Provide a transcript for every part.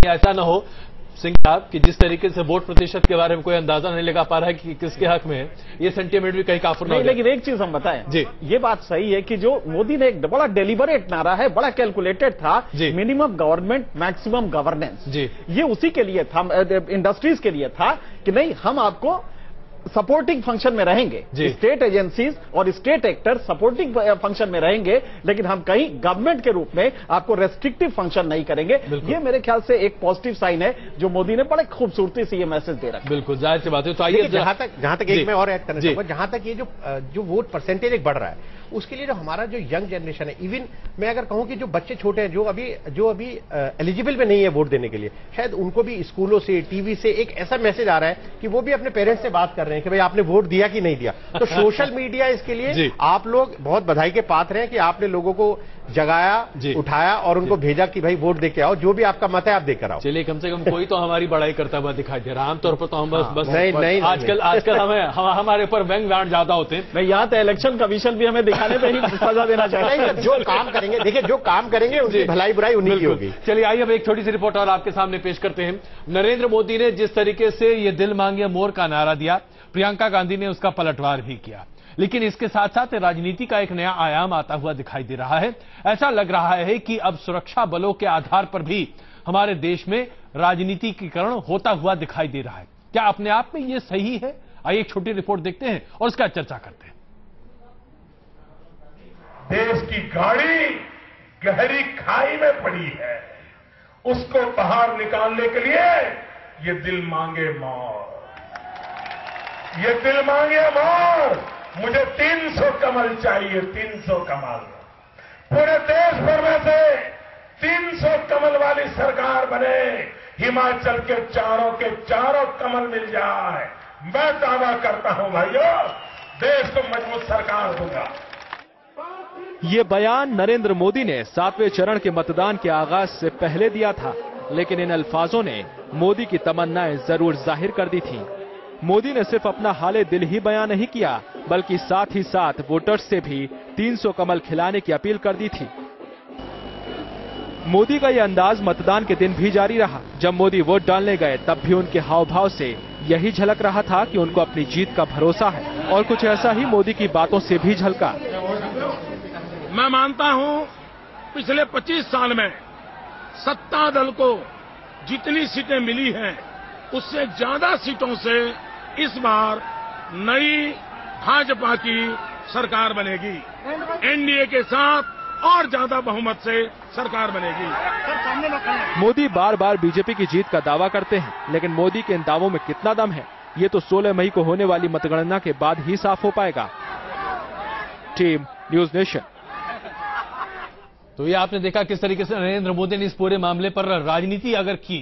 ऐसा ना हो सिंह साहब कि जिस तरीके से वोट प्रतिशत के बारे में कोई अंदाजा नहीं लगा पा रहा है कि किसके हक में है, ये सेंटीमेंट भी कहीं काफुर नहीं। लेकिन एक चीज हम बताएं जी, ये बात सही है कि जो मोदी ने एक बड़ा डेलिबरेट नारा है, बड़ा कैलकुलेटेड था, मिनिमम गवर्नमेंट मैक्सिमम गवर्नेंस, ये उसी के लिए था, इंडस्ट्रीज के लिए था कि नहीं हम आपको सपोर्टिंग फंक्शन में रहेंगे, स्टेट एजेंसीज और स्टेट एक्टर सपोर्टिंग फंक्शन में रहेंगे, लेकिन हम कहीं गवर्नमेंट के रूप में आपको रेस्ट्रिक्टिव फंक्शन नहीं करेंगे। ये मेरे ख्याल से एक पॉजिटिव साइन है जो मोदी ने बड़े खूबसूरती से ये मैसेज दे रखा है। बिल्कुल जाहिर सी बात है। तो आइए जहां तक एक मैं और ऐड करना चाहूंगा, जहां तक ये जो वोट परसेंटेज एक बढ़ रहा है उसके लिए जो हमारा जो यंग जनरेशन है, इवन मैं अगर कहूं कि जो बच्चे छोटे हैं जो अभी एलिजिबल में नहीं है वोट देने के लिए, शायद उनको भी स्कूलों से टीवी से एक ऐसा मैसेज आ रहा है कि वो भी अपने पेरेंट्स से बात कर रहे हैं कि भाई आपने वोट दिया कि नहीं दिया। तो सोशल मीडिया इसके लिए आप लोग बहुत बधाई के पात्र हैं कि आपने लोगों को जगाया, उठाया और उनको भेजा कि भाई वोट देके आओ, जो भी आपका मत है आप देकर आओ। चलिए कम से कम कोई तो हमारी बड़ाई करता हुआ दिखाई दे रहा है। आमतौर पर तो हम बस नहीं आजकल हमारे ऊपर व्यंग व्यांग ज्यादा होते हैं। मैं यहाँ तो इलेक्शन कमीशन भी हमें दिखाने पे ही सजा देना चाहिए। जो काम करेंगे, देखिए जो काम करेंगे उनकी भलाई बुराई उन्हीं की होगी। चलिए आइए अब एक छोटी सी रिपोर्ट और आपके सामने पेश करते हैं। नरेंद्र मोदी ने जिस तरीके से ये दिल मांगे मोर का नारा दिया, प्रियंका गांधी ने उसका पलटवार भी किया, लेकिन इसके साथ साथ राजनीति का एक नया आयाम आता हुआ दिखाई दे रहा है। ऐसा लग रहा है कि अब सुरक्षा बलों के आधार पर भी हमारे देश में राजनीतिकीकरण होता हुआ दिखाई दे रहा है। क्या अपने आप में यह सही है? आइए एक छोटी रिपोर्ट देखते हैं और उसका चर्चा करते हैं। देश की गाड़ी गहरी खाई में पड़ी है, उसको बाहर निकालने के लिए ये दिल मांगे मोर, ये दिल मांगे मोर। मुझे 300 कमल चाहिए, 300 कमल। पूरे देश भर में से 300 कमल वाली सरकार बने, हिमाचल के चारों कमल मिल जाए। मैं दावा करता हूं भाइयों, देश को मजबूत सरकार दूंगा। ये बयान नरेंद्र मोदी ने 7वें चरण के मतदान के आगाज से पहले दिया था, लेकिन इन अल्फाजों ने मोदी की तमन्नाएं जरूर जाहिर कर दी थी। मोदी ने सिर्फ अपना हाले दिल ही बयान नहीं किया, बल्कि साथ ही साथ वोटर्स से भी 300 कमल खिलाने की अपील कर दी थी। मोदी का यह अंदाज मतदान के दिन भी जारी रहा। जब मोदी वोट डालने गए तब भी उनके हाव भाव से यही झलक रहा था कि उनको अपनी जीत का भरोसा है, और कुछ ऐसा ही मोदी की बातों से भी झलका। मैं मानता हूं पिछले 25 साल में सत्ता दल को जितनी सीटें मिली हैं उससे ज्यादा सीटों से इस बार नई भाजपा की सरकार बनेगी। एनडीए के साथ और ज्यादा बहुमत से सरकार बनेगी। मोदी बार बार बीजेपी की जीत का दावा करते हैं, लेकिन मोदी के इन दावों में कितना दम है ये तो 16 मई को होने वाली मतगणना के बाद ही साफ हो पाएगा। Team news nation. तो ये आपने देखा किस तरीके से नरेंद्र मोदी ने इस पूरे मामले पर राजनीति अगर की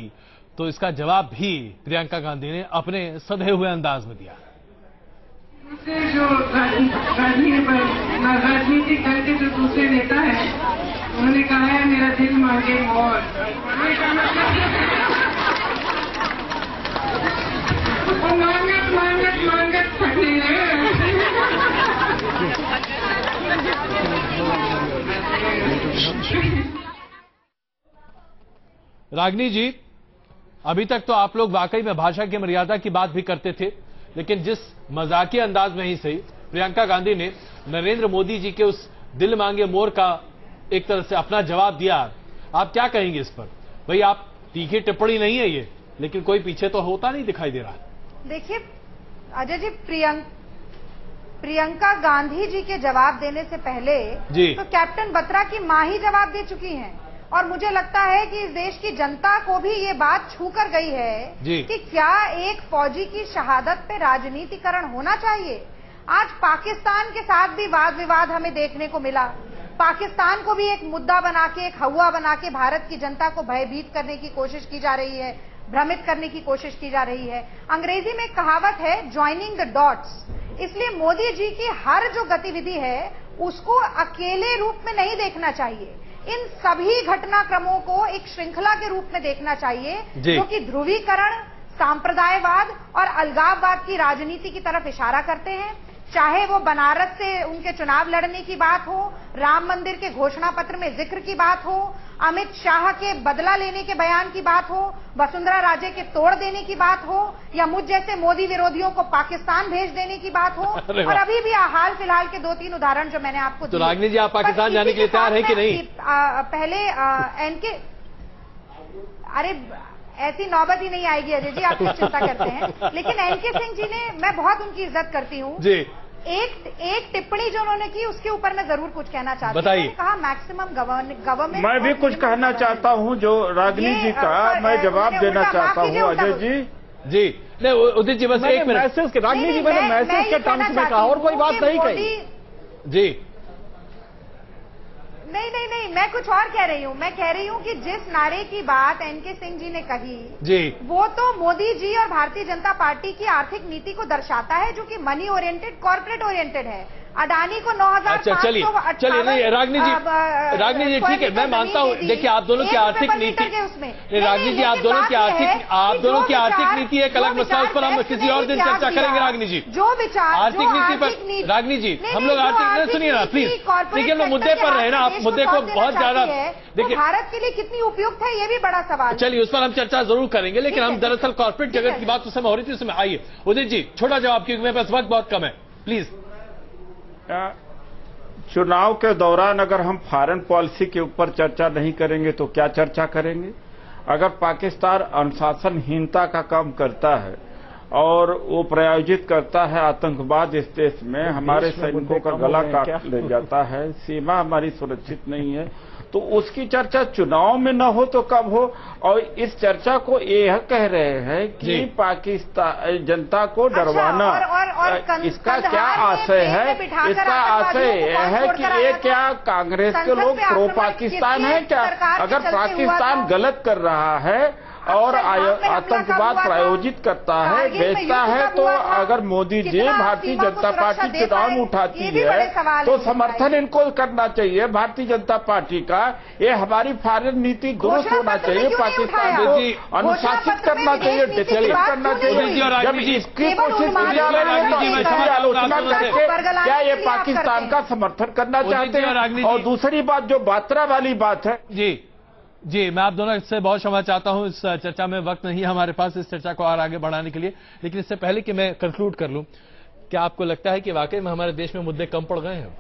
तो इसका जवाब भी प्रियंका गांधी ने अपने सधे हुए अंदाज में दिया। जो राजनीति करके जो दूसरे नेता है उन्होंने कहा है मेरा दिल मांगे मोर, मांगत फटे। रागिनी जी, अभी तक तो आप लोग वाकई में भाषा की मर्यादा की बात भी करते थे, लेकिन जिस मजाकिया अंदाज में ही सही प्रियंका गांधी ने नरेंद्र मोदी जी के उस दिल मांगे मोर का एक तरह से अपना जवाब दिया, आप क्या कहेंगे इस पर? भाई आप तीखी टिप्पणी नहीं है ये, लेकिन कोई पीछे तो होता नहीं दिखाई दे रहा। देखिए अजय जी, प्रियंका गांधी जी के जवाब देने से पहले तो कैप्टन बत्रा की मां ही जवाब दे चुकी हैं, और मुझे लगता है कि इस देश की जनता को भी ये बात छू कर गई है कि क्या एक फौजी की शहादत पे राजनीतिकरण होना चाहिए। आज पाकिस्तान के साथ भी वाद विवाद हमें देखने को मिला। पाकिस्तान को भी एक मुद्दा बना के, एक हवा बना के भारत की जनता को भयभीत करने की कोशिश की जा रही है, भ्रमित करने की कोशिश की जा रही है। अंग्रेजी में कहावत है ज्वाइनिंग द डॉट्स। इसलिए मोदी जी की हर जो गतिविधि है उसको अकेले रूप में नहीं देखना चाहिए, इन सभी घटनाक्रमों को एक श्रृंखला के रूप में देखना चाहिए, जो कि ध्रुवीकरण, सांप्रदायवाद और अलगाववाद की राजनीति की तरफ इशारा करते हैं। चाहे वो बनारस से उनके चुनाव लड़ने की बात हो, राम मंदिर के घोषणा पत्र में जिक्र की बात हो, अमित शाह के बदला लेने के बयान की बात हो, वसुंधरा राजे के तोड़ देने की बात हो, या मुझ जैसे मोदी विरोधियों को पाकिस्तान भेज देने की बात हो, और अभी भी हाल फिलहाल के 2-3 उदाहरण जो मैंने आपको तो रागिनी जी, आप पाकिस्तान जाने के लिए तैयार है कि नहीं? पहले एनके, अरे ऐसी नौबत ही नहीं आएगी अजय जी, आप कुछ चिंता करते हैं। लेकिन एनके सिंह जी ने, मैं बहुत उनकी इज्जत करती हूँ जी, एक टिप्पणी जो उन्होंने की उसके ऊपर मैं जरूर कुछ कहना चाहती हूँ। बताइए। कहा मैक्सिमम गवर्नमेंट, मैं भी कुछ कहना चाहता हूँ जो रागिनी जी का, मैं जवाब देना चाहता हूँ अजय जी। जी नहीं उदित जी, बस एक मिनट। मैसेज के, रागिनी जी मैंने मैसेज के टर्म्स में कहा और कोई बात नहीं कही जी। नहीं, मैं कुछ और कह रही हूँ। मैं कह रही हूँ कि जिस नारे की बात एनके सिंह जी ने कही जी, वो तो मोदी जी और भारतीय जनता पार्टी की आर्थिक नीति को दर्शाता है, जो कि मनी ओरिएंटेड, कॉर्पोरेट ओरिएंटेड है। अडानी को 9,500। अच्छा चलिए नहीं रागिनी जी ठीक है, मैं मानता हूँ। देखिए आप दोनों की आर्थिक नीति, रागिनी जी आप दोनों की आर्थिक नीति एक अलग मसला, उस पर हम किसी और दिन चर्चा करेंगे। रागिनी जी, जो विचार आर्थिक नीति पर, रागिनी जी हम लोग आर्थिक, सुनिए ना प्लीज, देखिए हम मुद्दे पर रहे ना, आप मुद्दे को बहुत ज्यादा देखिए, भारत के लिए कितनी उपयुक्त है ये भी बड़ा सवाल। चलिए उस पर हम चर्चा जरूर करेंगे, लेकिन हम दरअसल कॉर्पोरेट जगत की बात उस समय हो रही थी, उसमें आइए उदित जी छोटा जवाब, क्योंकि मेरे पास वक्त बहुत कम है, प्लीज। चुनाव के दौरान अगर हम फॉरेन पॉलिसी के ऊपर चर्चा नहीं करेंगे तो क्या चर्चा करेंगे? अगर पाकिस्तान अनुशासनहीनता का काम करता है और वो प्रायोजित करता है आतंकवाद इस देश में, हमारे सैनिकों का गला काट ले जाता है, सीमा हमारी सुरक्षित नहीं है, तो उसकी चर्चा चुनाव में न हो तो कब हो? और इस चर्चा को यह कह रहे हैं कि पाकिस्तान जनता को डरवाना, इसका क्या आशय है? इसका आशय यह है कि ये क्या कांग्रेस के लोग प्रो पाकिस्तान है क्या? अगर पाकिस्तान गलत कर रहा है और आतंकवाद प्रायोजित करता है, भेजता है, तो अगर मोदी जी भारतीय जनता पार्टी चुनाव में उठाती है तो समर्थन इनको करना चाहिए भारतीय जनता पार्टी का। ये हमारी फॉरेन नीति दुरुस्त होना चाहिए, पाकिस्तान को अनुशासित करना चाहिए, डिसिप्लिन करना चाहिए। जब इसकी कोशिश की जा रही है तो इसकी आलोचना करके क्या ये पाकिस्तान का समर्थन करना चाहते हैं? और दूसरी बात जो बात्रा वाली बात है जी, मैं आप दोनों से बहुत क्षमा चाहता हूं, इस चर्चा में वक्त नहीं है हमारे पास इस चर्चा को और आगे बढ़ाने के लिए, लेकिन इससे पहले कि मैं कंक्लूड कर लूं, क्या आपको लगता है कि वाकई में हमारे देश में मुद्दे कम पड़ गए हैं?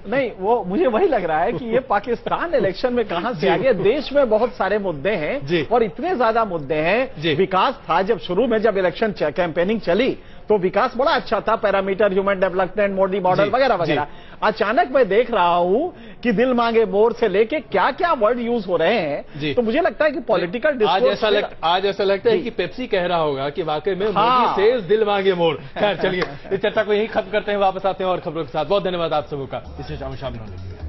नहीं, वो मुझे वही लग रहा है कि ये पाकिस्तान इलेक्शन में कहां से आ गया। देश में बहुत सारे मुद्दे हैं और इतने ज्यादा मुद्दे हैं। विकास था जब शुरू में, जब इलेक्शन कैंपेनिंग चली तो विकास बड़ा अच्छा था, parameter, human development, Modi model वगैरह वगैरह। अचानक मैं देख रहा हूं कि दिल मांगे मोर से लेके क्या क्या वर्ड यूज हो रहे हैं, तो मुझे लगता है कि पॉलिटिकल डिस्कोर्स आज ऐसा लगता है कि पेप्सी कह रहा होगा कि वाकई में मोदी से दिल मांगे मोर। खैर चलिए इस चर्चा को यही खत्म करते हैं, वापस आते हैं और खबरों के साथ। बहुत धन्यवाद आप सबों का इस चर्चा में शामिल होने के लिए।